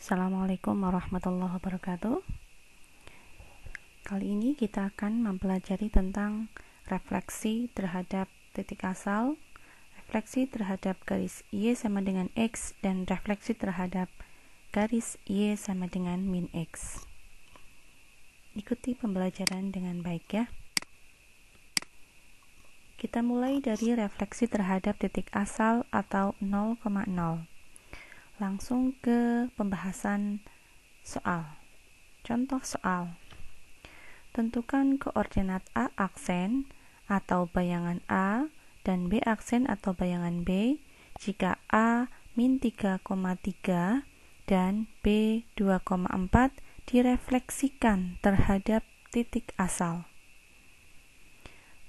Assalamualaikum warahmatullahi wabarakatuh. Kali ini kita akan mempelajari tentang refleksi terhadap titik asal, refleksi terhadap garis Y sama dengan X, dan refleksi terhadap garis Y sama dengan min X. Ikuti pembelajaran dengan baik ya. Kita mulai dari refleksi terhadap titik asal atau 0,0. Langsung ke pembahasan soal. Contoh soal. Tentukan koordinat A aksen atau bayangan A dan B aksen atau bayangan B jika A min 3,3 dan B 2,4 direfleksikan terhadap titik asal.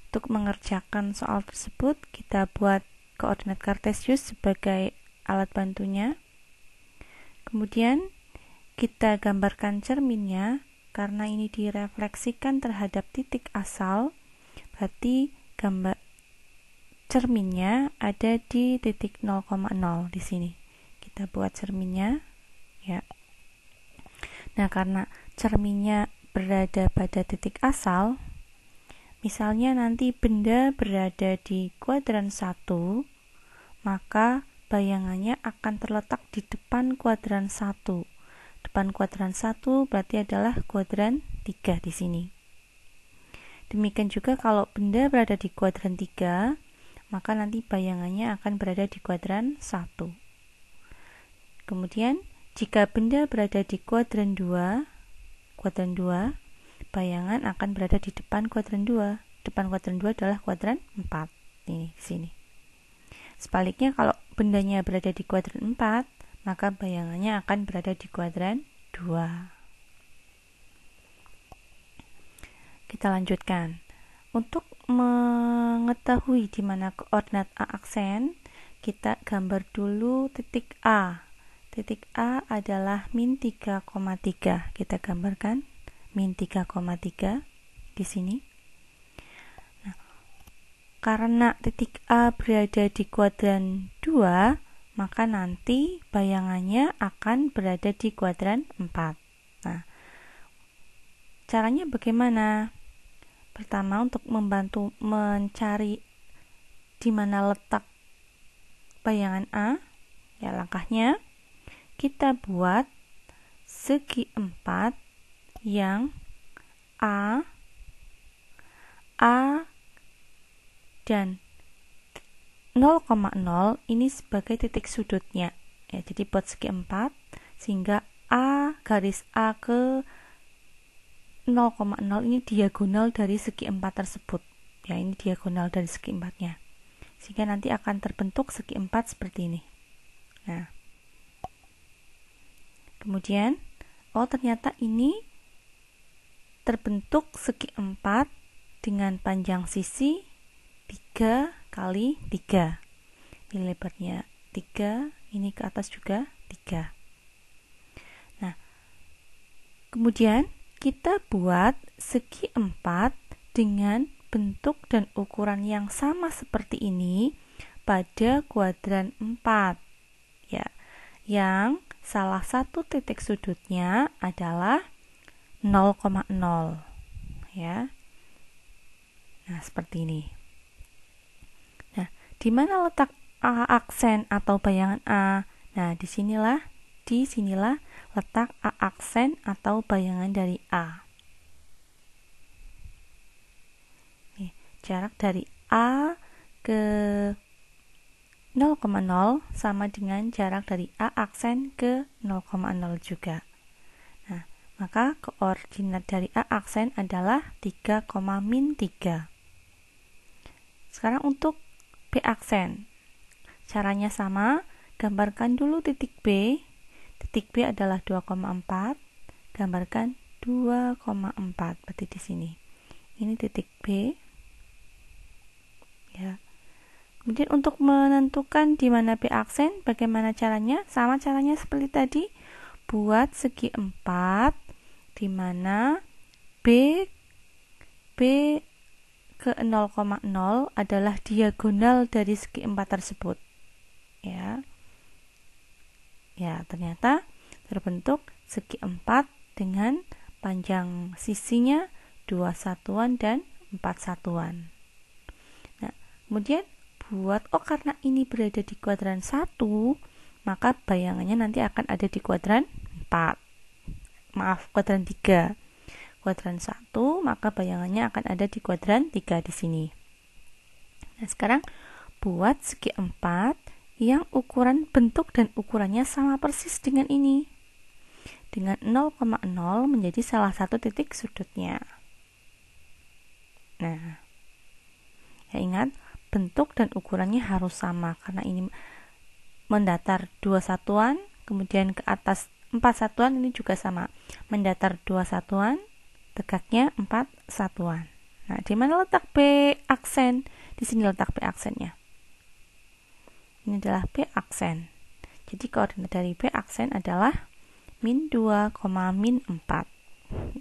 Untuk mengerjakan soal tersebut, kita buat koordinat kartesius sebagai alat bantunya. Kemudian kita gambarkan cerminnya. Karena ini direfleksikan terhadap titik asal, berarti gambar cerminnya ada di titik 0,0 di sini. Kita buat cerminnya ya. Nah, karena cerminnya berada pada titik asal, misalnya nanti benda berada di kuadran 1, maka bayangannya akan terletak di depan kuadran 1. Depan kuadran 1 berarti adalah kuadran 3 di sini. Demikian juga kalau benda berada di kuadran 3, maka nanti bayangannya akan berada di kuadran 1. Kemudian, jika benda berada di kuadran 2, bayangan akan berada di depan kuadran 2. Depan kuadran 2 adalah kuadran 4. Ini di sini. Sebaliknya kalau bendanya berada di kuadran 4, maka bayangannya akan berada di kuadran 2. Kita lanjutkan. Untuk mengetahui di mana koordinat A aksen, kita gambar dulu titik A. Titik A adalah min 3,3. Kita gambarkan min 3,3 di sini. Nah, karena titik A berada di kuadran 2, maka nanti bayangannya akan berada di kuadran 4. Nah, caranya bagaimana? Pertama, untuk membantu mencari di mana letak bayangan A, ya langkahnya kita buat segi 4 yang A dan 0,0 ini sebagai titik sudutnya ya, jadi buat segi 4 sehingga garis A ke 0,0 ini diagonal dari segi 4 tersebut ya, ini diagonal dari segi 4 nya sehingga nanti akan terbentuk segi 4 seperti ini. Nah, kemudian ternyata ini terbentuk segi 4 dengan panjang sisi 3 kali 3. Ini lebarnya 3, ini ke atas juga 3. Nah, kemudian kita buat segi 4 dengan bentuk dan ukuran yang sama seperti ini pada kuadran 4. Ya, yang salah satu titik sudutnya adalah 0,0 ya. Nah, seperti ini. Di mana letak A aksen atau bayangan A? Nah, disinilah letak A aksen atau bayangan dari A. Nih, jarak dari A ke 0,0 sama dengan jarak dari A aksen ke 0,0 juga. Nah, maka koordinat dari A aksen adalah 3, min 3. Sekarang untuk B aksen. Caranya sama, gambarkan dulu titik B. Titik B adalah 2,4. Gambarkan 2,4 berarti di sini. Ini titik B. Ya. Kemudian untuk menentukan di mana B aksen, bagaimana caranya? Sama caranya seperti tadi. Buat segi 4 di mana B ke 0,0 adalah diagonal dari segi 4 tersebut ya. Ya, ternyata berbentuk segi 4 dengan panjang sisinya 2 satuan dan 4 satuan. Nah, kemudian karena ini berada di kuadran 1, maka bayangannya nanti akan ada di kuadran 4. Kuadran 3. Kuadran 1, maka bayangannya akan ada di kuadran 3 di sini. Nah, sekarang buat segi 4 yang ukuran bentuk dan ukurannya sama persis dengan ini. Dengan 0,0 menjadi salah satu titik sudutnya. Nah, ya ingat, bentuk dan ukurannya harus sama karena ini mendatar 2 satuan, kemudian ke atas 4 satuan ini juga sama. Mendatar 2 satuan, tegaknya 4 satuan. Nah, di mana letak B aksen? Di sini letak B aksennya. Ini adalah B aksen. Jadi koordinat dari B aksen adalah min 2, min 4.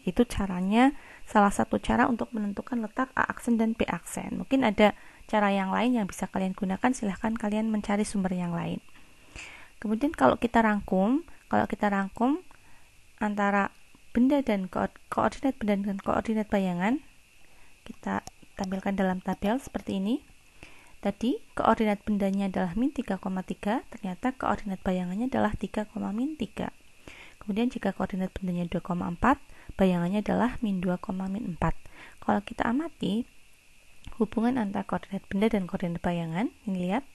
Itu caranya, salah satu cara untuk menentukan letak A aksen dan B aksen. Mungkin ada cara yang lain yang bisa kalian gunakan, silahkan kalian mencari sumber yang lain. Kemudian kalau kita rangkum antara benda dan koordinat benda dan koordinat bayangan, kita tampilkan dalam tabel seperti ini. Tadi koordinat bendanya adalah min 3,3, ternyata koordinat bayangannya adalah 3, min 3. Kemudian jika koordinat bendanya 2,4, bayangannya adalah min 2, min 4. Kalau kita amati hubungan antara koordinat benda dan koordinat bayangan, ini lihat,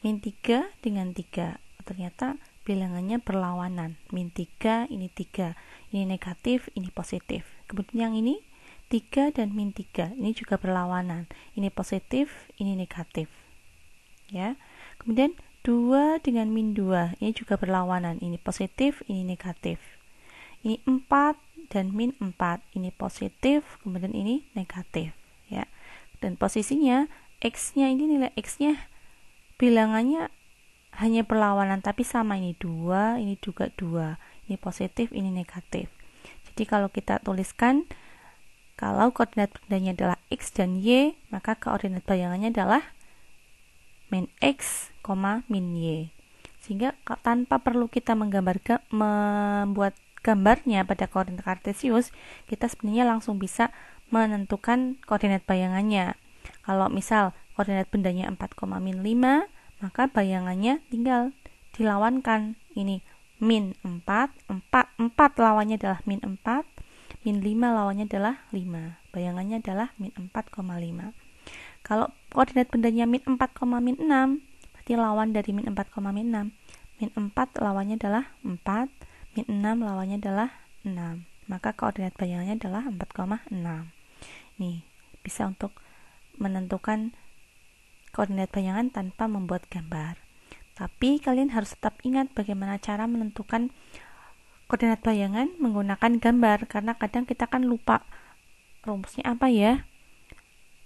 min 3 dengan 3, ternyata bilangannya berlawanan. Min 3, ini 3, ini negatif, ini positif. Kemudian yang ini 3 dan min 3, ini juga berlawanan. Ini positif, ini negatif. Ya. Kemudian 2 dengan min 2, ini juga berlawanan. Ini positif, ini negatif. Ini 4 dan min 4, ini positif, kemudian ini negatif. Ya. Dan posisinya, X-nya ini nilai X-nya bilangannya hanya berlawanan, tapi sama, ini 2, ini juga 2. Ini positif, ini negatif. Jadi kalau kita tuliskan, kalau koordinat bendanya adalah X dan Y, maka koordinat bayangannya adalah min X, min Y. Sehingga tanpa perlu kita membuat gambarnya pada koordinat kartesius, kita sebenarnya langsung bisa menentukan koordinat bayangannya. Kalau misal koordinat bendanya 4, min 5, maka bayangannya tinggal dilawankan. Ini min 4 lawannya adalah min 4, min 5 lawannya adalah 5. Bayangannya adalah min 4,5. Kalau koordinat bendanya min 4, min 6, berarti lawan dari min 4, min 6. Min 4 lawannya adalah 4, min 6 lawannya adalah 6. Maka koordinat bayangannya adalah 4,6. Nih, bisa untuk menentukan koordinat bayangan tanpa membuat gambar. Tapi kalian harus tetap ingat bagaimana cara menentukan koordinat bayangan menggunakan gambar, karena kadang kita kan lupa rumusnya apa ya.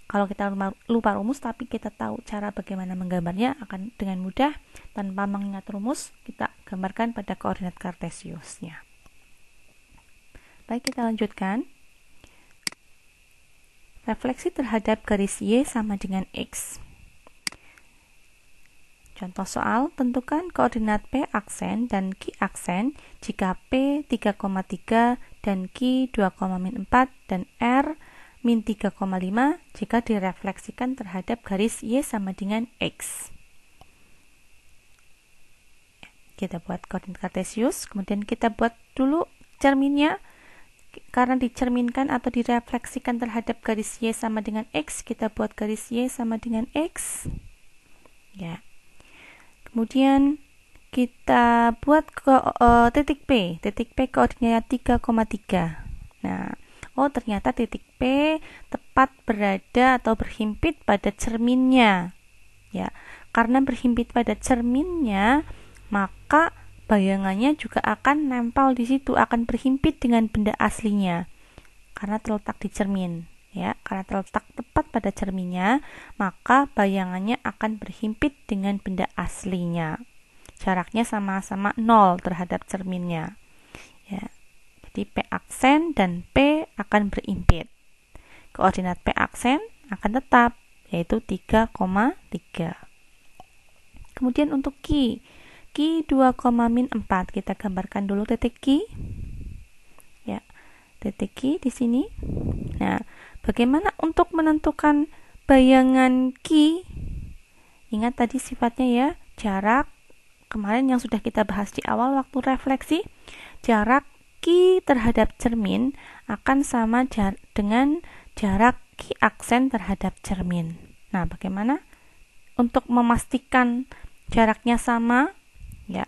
Kalau kita lupa rumus tapi kita tahu cara bagaimana menggambarnya, akan dengan mudah tanpa mengingat rumus kita gambarkan pada koordinat kartesiusnya. Baik, kita lanjutkan. Refleksi terhadap garis Y sama dengan X. Contoh soal, tentukan koordinat P aksen dan Q aksen jika P 3,3 dan Q 2,4 dan R min 3,5 jika direfleksikan terhadap garis Y sama dengan X. Kita buat koordinat kartesius, kemudian kita buat dulu cerminnya. Karena dicerminkan atau direfleksikan terhadap garis Y sama dengan X, kita buat garis Y sama dengan X. Ya. Kemudian kita buat titik P koordinatnya 3,3. Nah, ternyata titik P tepat berada atau berhimpit pada cerminnya. Ya, karena berhimpit pada cerminnya, maka bayangannya juga akan nempel di situ, akan berhimpit dengan benda aslinya. Karena terletak di cermin. Ya, karena terletak tepat pada cerminnya, maka bayangannya akan berhimpit dengan benda aslinya. Jaraknya sama-sama 0 terhadap cerminnya. Ya. Jadi P aksen dan P akan berhimpit. Koordinat P aksen akan tetap, yaitu 3,3. Kemudian untuk Q Q 2,-4. Kita gambarkan dulu titik Q. Ya, titik Q di sini. Nah, bagaimana untuk menentukan bayangan Q? Ingat tadi sifatnya ya, jarak. Kemarin yang sudah kita bahas di awal waktu refleksi, jarak Q terhadap cermin akan sama dengan jarak Q aksen terhadap cermin. Nah, bagaimana untuk memastikan jaraknya sama? Ya,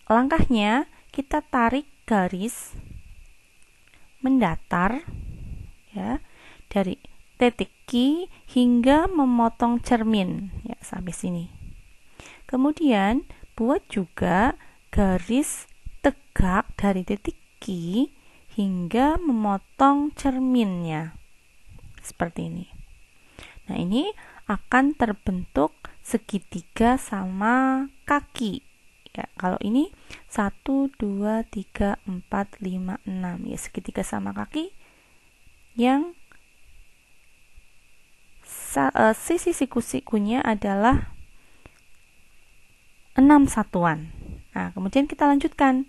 langkahnya kita tarik garis mendatar ya dari titik Q hingga memotong cermin ya sampai sini. Kemudian buat juga garis tegak dari titik Q hingga memotong cerminnya seperti ini. Nah, ini akan terbentuk segitiga sama kaki ya. Kalau ini 1, 2, 3, 4, 5, 6 ya, segitiga sama kaki yang sisi siku-sikunya adalah 6 satuan. Nah, kemudian kita lanjutkan.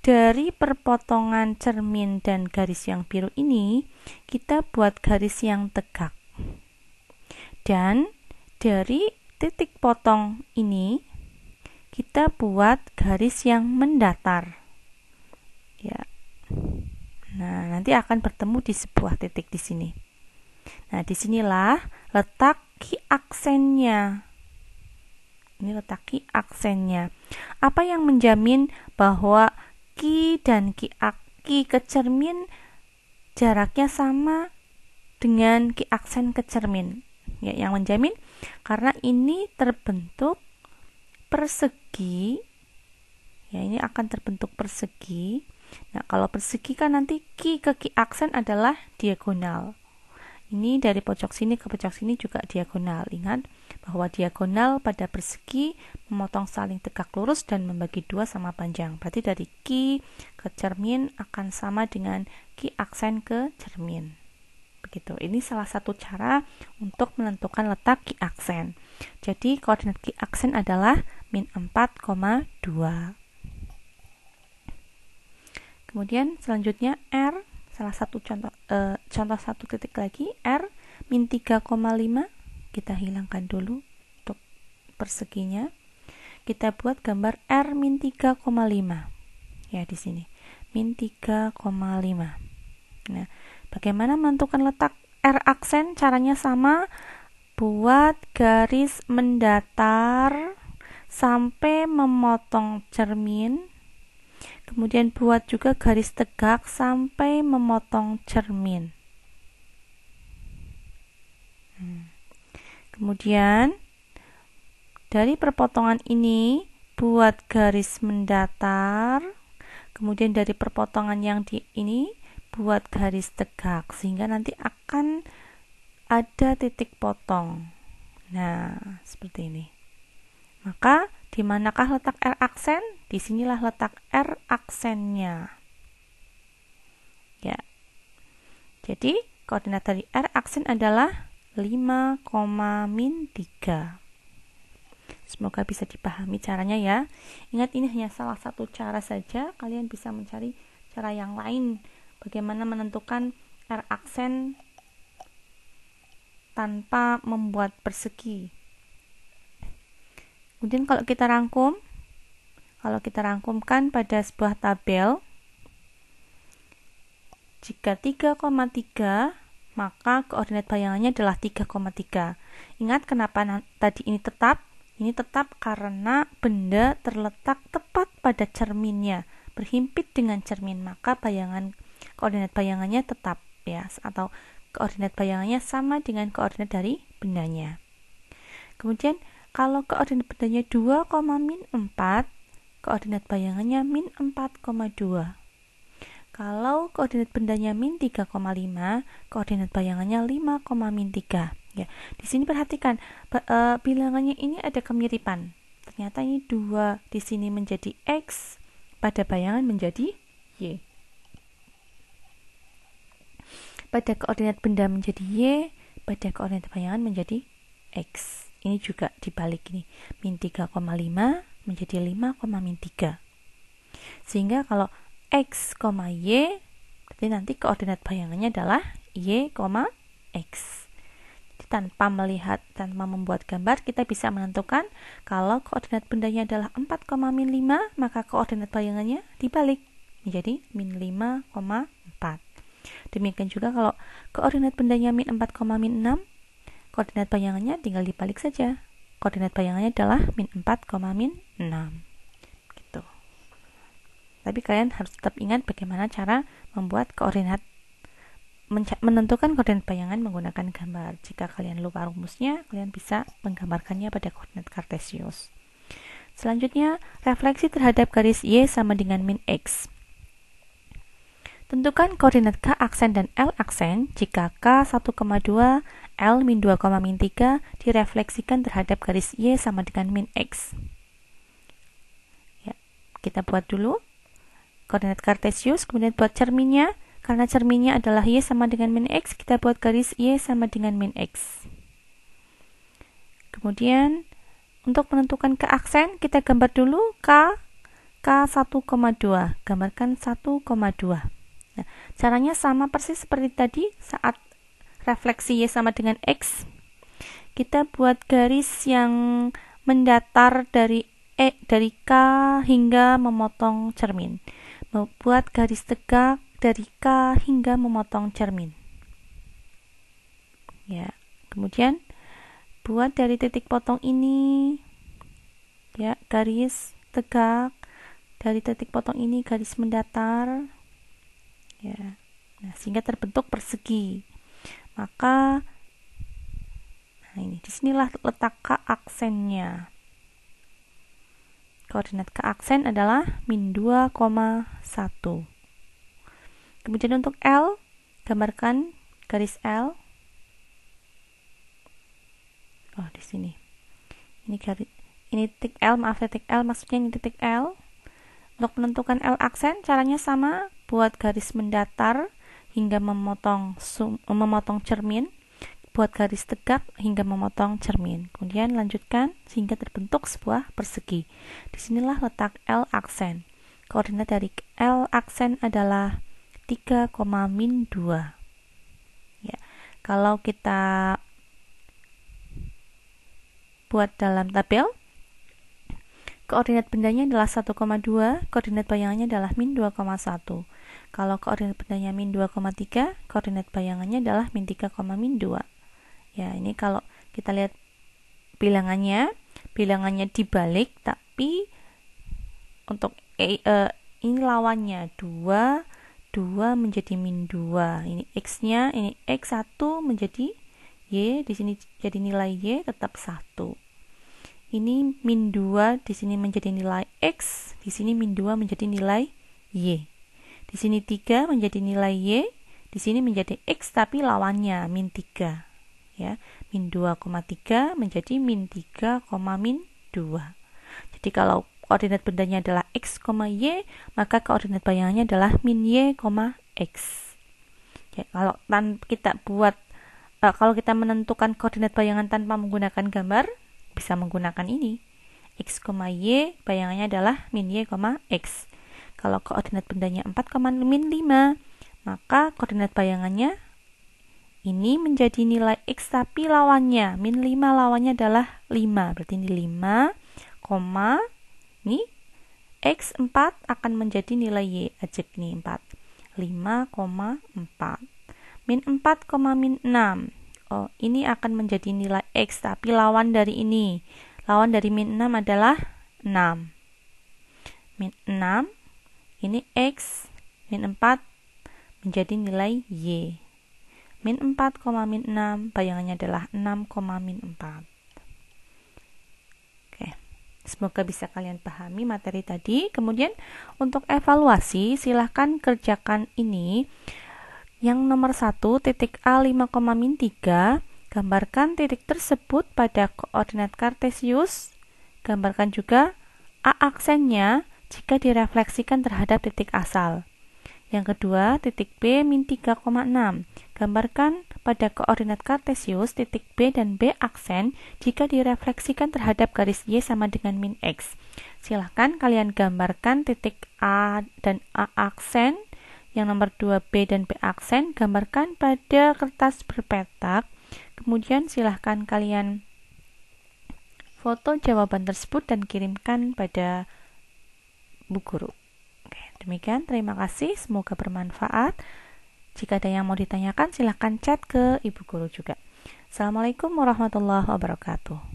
Dari perpotongan cermin dan garis yang biru ini, kita buat garis yang tegak. Dan dari titik potong ini, kita buat garis yang mendatar. Ya. Nah, nanti akan bertemu di sebuah titik di sini. Nah, disinilah letak Q aksennya. Ini letak Q aksennya. Apa yang menjamin bahwa Q dan Q ke cermin jaraknya sama dengan Q aksen ke cermin? Ya, yang menjamin karena ini terbentuk persegi. Ya, ini akan terbentuk persegi. Nah, kalau persegi kan nanti Q ke Q aksen adalah diagonal. Ini dari pojok sini ke pojok sini juga diagonal. Ingat bahwa diagonal pada persegi memotong saling tegak lurus dan membagi dua sama panjang. Berarti dari Q ke cermin akan sama dengan Q aksen ke cermin. Begitu. Ini salah satu cara untuk menentukan letak Q aksen. Jadi koordinat Q aksen adalah -4,2. Kemudian selanjutnya R. Salah satu contoh satu titik lagi, R -3,5. Kita hilangkan dulu untuk perseginya. Kita buat gambar R -3,5. Ya, di sini -3,5. Nah, bagaimana menentukan letak R aksen? Caranya sama. Buat garis mendatar sampai memotong cermin. Kemudian buat juga garis tegak sampai memotong cermin. Kemudian dari perpotongan ini buat garis mendatar. Kemudian dari perpotongan yang di ini buat garis tegak sehingga nanti akan ada titik potong. Nah, seperti ini. Maka di manakah letak R aksen? Disinilah letak R aksennya. Ya. Jadi, koordinat dari R aksen adalah 5,-3. Semoga bisa dipahami caranya ya. Ingat, ini hanya salah satu cara saja. Kalian bisa mencari cara yang lain. Bagaimana menentukan R aksen tanpa membuat persegi. Kemudian kalau kita rangkumkan pada sebuah tabel, jika 3,3, maka koordinat bayangannya adalah 3,3. Ingat kenapa tadi ini tetap? Ini tetap karena benda terletak tepat pada cerminnya, berhimpit dengan cermin, maka koordinat bayangannya tetap ya, atau koordinat bayangannya sama dengan koordinat dari bendanya. Kemudian kalau koordinat bendanya 2,-4, koordinat bayangannya -4,2. Kalau koordinat bendanya -3,5, koordinat bayangannya 5,-3. Ya, di sini perhatikan bilangannya ini ada kemiripan. Ternyata ini 2 di sini menjadi X, pada bayangan menjadi Y. Pada koordinat benda menjadi Y, pada koordinat bayangan menjadi X. Ini juga dibalik ini, -3,5 menjadi 5, min 3. Sehingga kalau X, Y, berarti nanti koordinat bayangannya adalah Y, X. Jadi tanpa membuat gambar, kita bisa menentukan kalau koordinat bendanya adalah 4, min 5, maka koordinat bayangannya dibalik menjadi min 5, 4. Demikian juga kalau koordinat bendanya min 4, min 6, koordinat bayangannya tinggal dibalik saja. Koordinat bayangannya adalah min 4, min 6. Gitu. Tapi kalian harus tetap ingat bagaimana cara membuat koordinat, menentukan koordinat bayangan menggunakan gambar. Jika kalian lupa rumusnya, kalian bisa menggambarkannya pada koordinat kartesius. Selanjutnya, refleksi terhadap garis Y sama dengan min X. Tentukan koordinat K aksen dan L aksen jika K 1,2, L min 2, min 3 direfleksikan terhadap garis Y sama dengan min X. Ya, kita buat dulu koordinat kartesius, kemudian buat cerminnya. Karena cerminnya adalah Y sama dengan min X, kita buat garis Y sama dengan min X. Kemudian untuk menentukan K aksen, kita gambar dulu K 1,2, gambarkan 1,2. Nah, caranya sama persis seperti tadi saat refleksi Y sama dengan X. Kita buat garis yang mendatar dari K hingga memotong cermin. Membuat garis tegak dari K hingga memotong cermin. Ya, kemudian buat dari titik potong ini ya garis tegak, dari titik potong ini garis mendatar. Ya. Nah, sehingga terbentuk persegi. Maka ini disinilah letak K aksennya. Koordinat K aksen adalah min 2,1. Kemudian untuk L, gambarkan garis L. Oh, di sini. Ini titik L, maaf titik L, maksudnya ini titik L. Untuk menentukan L aksen, caranya sama, buat garis mendatar hingga memotong cermin, buat garis tegak hingga memotong cermin. Kemudian lanjutkan sehingga terbentuk sebuah persegi. Disinilah letak L aksen. Koordinat dari L aksen adalah 3, min 2. Ya, kalau kita buat dalam tabel, koordinat bendanya adalah 1,2, koordinat bayangannya adalah min 2,1. Kalau koordinat bendanya min 2,3, koordinat bayangannya adalah min 3, min 2. Ya, ini kalau kita lihat bilangannya dibalik, tapi untuk ini lawannya 2 menjadi min 2. Ini X-nya, ini X1 menjadi Y, di sini jadi nilai Y tetap 1. Ini min 2 di sini menjadi nilai X, di sini min 2 menjadi nilai Y. Di sini 3 menjadi nilai Y, di sini menjadi X tapi lawannya min 3. Ya, min 2,3 menjadi min 3, min 2. Jadi kalau koordinat bendanya adalah X, Y, maka koordinat bayangannya adalah min Y, X. Ya, kalau kita menentukan koordinat bayangan tanpa menggunakan gambar, bisa menggunakan ini. X, Y, bayangannya adalah min Y, X. Kalau koordinat bendanya 4, min 5, maka koordinat bayangannya ini menjadi nilai X tapi lawannya, min 5 lawannya adalah 5. Berarti ini 5, ini X4 akan menjadi nilai Y. Ajak nih 4. 5,4. Min 4, min 6. Oh, ini akan menjadi nilai X tapi lawan dari ini. Lawan dari min 6 adalah 6. Min 6, ini X, min 4 menjadi nilai Y. Min 4, min 6, bayangannya adalah 6, min 4. Oke, semoga bisa kalian pahami materi tadi. Kemudian untuk evaluasi, silahkan kerjakan ini. Yang nomor 1, titik A 5, min 3, gambarkan titik tersebut pada koordinat kartesius. Gambarkan juga A aksennya jika direfleksikan terhadap titik asal. Yang kedua, titik B min 3,6. Gambarkan pada koordinat kartesius titik B dan B aksen jika direfleksikan terhadap garis Y sama dengan min X. Silahkan kalian gambarkan titik A dan A aksen, yang nomor 2 B dan B aksen, gambarkan pada kertas berpetak. Kemudian silahkan kalian foto jawaban tersebut dan kirimkan pada Bu Guru. Oke, demikian, terima kasih, semoga bermanfaat. Jika ada yang mau ditanyakan, silahkan chat ke Ibu Guru juga. Assalamualaikum warahmatullahi wabarakatuh.